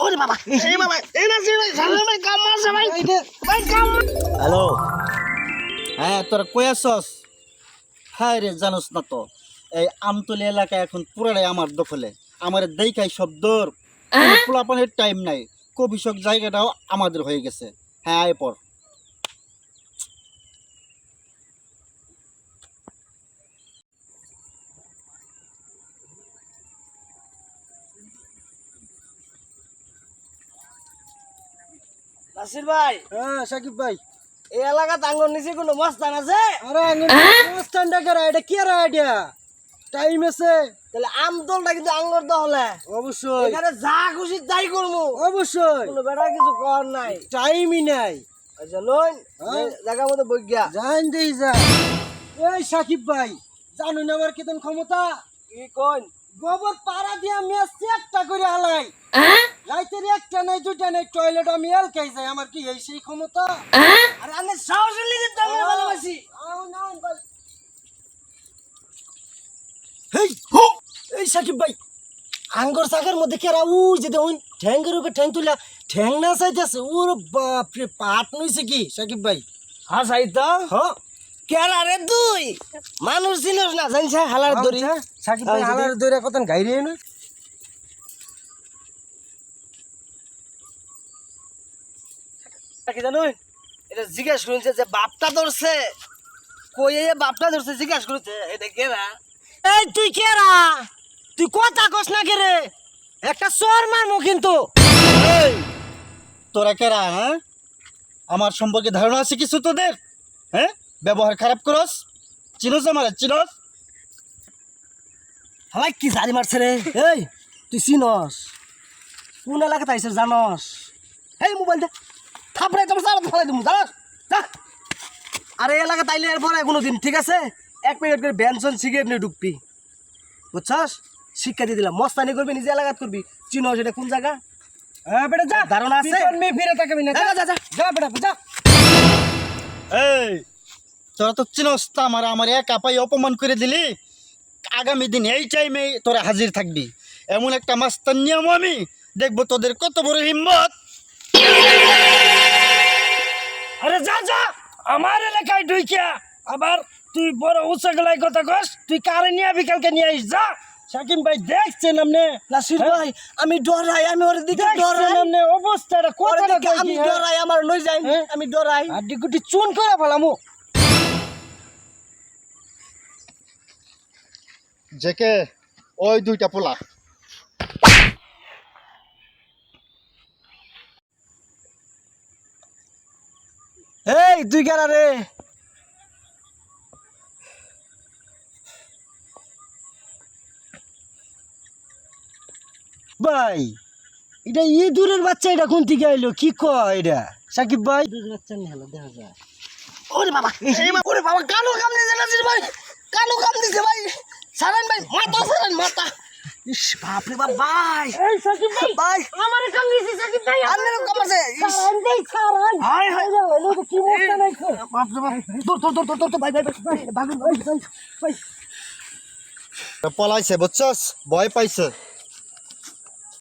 ওরে বাবা এই বাবা এই না সালাম ভাই কাম মারছে ভাই ভাই কাম। হ্যালো, হ্যাঁ তোরা কই আসছস? হ্যাঁ রে, জানোস না তো এই আমতলী এলাকা এখন পুরাটাই আমার দখলে। আমার দেখাই শব্দর পোলাপানের টাইম নাই, কবিশক জায়গাটাও আমাদের হয়ে গেছে। হ্যাঁ আয় পর। নাসির ভাই, হ্যাঁ সাকিব ভাই। এই এলাকাতে আঙ্গুর নিচে কোনো মস্তান আছে? আরে আঙ্গুর ডাকার এটা কি আর আইডিয়া? টাইম আছে তাহলে আমতলটা কিন্তু আঙ্গুর দহলে অবশ্যই, এখানে যা খুশি তাই করবো, অবশ্যই। কোনো বেটা কিছু কর নাই, টাইমই নাই। আচ্ছা লইন জায়গা মতো বইগা জান দেই যা। এই সাকিব ভাই, জানো না আমার কেতন ক্ষমতা? কি কইন? গোবর পাড়া দিয়ে আমি একটা করে হালাই, রাইতের একটা নাই দুইটা নাই টয়লেট আমি এলকাই যাই। আমার কি এই সেই ক্ষমতা? আর আমি সাহসের লিগে তো আমি ভালোবাসি। হেই এই সাকিব ভাই, আঙ্গুর শাকের মধ্যে কেরা উ যে দেখুন ঠ্যাঙ্গের উপরে ঠ্যাং তুলা ঠ্যাং না চাইতেছে। ওর বাপ রে, পাট নইছে কি সাকিব ভাই? হ্যাঁ সাই তো হ্যাঁ কেরা রে তুই মানুষ চিনস না জানিস হালার দড়ি সাকিব ভাই হালার দইরা কতন গাইরে না। কি জানো এটা জিজ্ঞাসা করছে যে বাপটা ধরছে কই, এই বাপটা ধরছে জিজ্ঞাসা করছে এটা কেরা? এই তুই কেরা? তুই কথা কস না কে রে? একটা চর মারমু কিন্তু। এই তোরা কেরা? হ্যাঁ, আমার সম্পর্কে ধারণা আছে কিছু তোদের? হ্যাঁ, ব্যবহার খারাপ করস, চিনস আমার চিনস? হালাই কি জারি মারছে রে? এই তুই চিনস কোন এলাকাতে আইছিস জানস? এই মোবাইল দে থাপড়ে তোমার সারা ফলাই দিমু জানস? যা। আর এই এলাকাতে আইলে এরপরে কোনোদিন ঠিক আছে এক প্যাকেট করে বেনসন সিগারেট নিয়ে ঢুকবি, বুঝছস? শিক্ষা দিয়ে দিলাম, মস্তানি করবি নিজে এলাকাত করবি। চিনস এটা কোন জায়গা? হ্যাঁ বেটা যা, ধারণা আছে? ফিরে তাকাবি না। যা যা যা যা বেটা যা। এই তোরা তো চিনস তা আমার একা পাই অপমান করে দিলি। আগামী দিন এই টাইমে তোরা হাজির থাকবি। এমন একটা মাস্তান নিয়ম আমি দেখবো তোদের কত বড় হিম্মত। আরে যা যা আমার এলাকায় ঢুকিয়া আবার তুই বড় উঁচা গলায় কথা কস। তুই কারে নিয়ে বিকালকে নিয়ে আইস যা। শাকিম ভাই দেখছেন আপনি? নাসির ভাই আমি ডরাই, আমি ওর দিকে ডরাই, আপনি অবস্থাটা ওর দিকে আমি ডরাই, আমার লই যাই আমি ডরাই। আড্ডি গুটি চুন করে ফেলামু। জেকে ওই দুইটা পোলা এই তুই কেন রে? ভাই এটা ইঁদুরের বাচ্চা, এটা কোন থেকে আইলো? কি কয় এটা সাকিব ভাই? বাচ্চা নিয়ে হলো দেখা যায়। ওরে বাবা ওরে বাবা কালো কাম দিছে নাসির ভাই, কালো কাম দিছে ভাই। সারান ভাই মাথা সারান মাথা। ইস বাপ রে বাপ ভাই, এই সাকিব ভাই ভাই আমারে কাম দিছে সাকিব ভাই। আন্নের কাম আছে। সারান দেই সারান। হাই হাই লোক কি মস্তা নাই কো। বাপ রে বাপ দূর দূর দূর দূর ভাই ভাই ভাই ভাই ভাই। পলাইছে বুঝছস, ভয় পাইছে।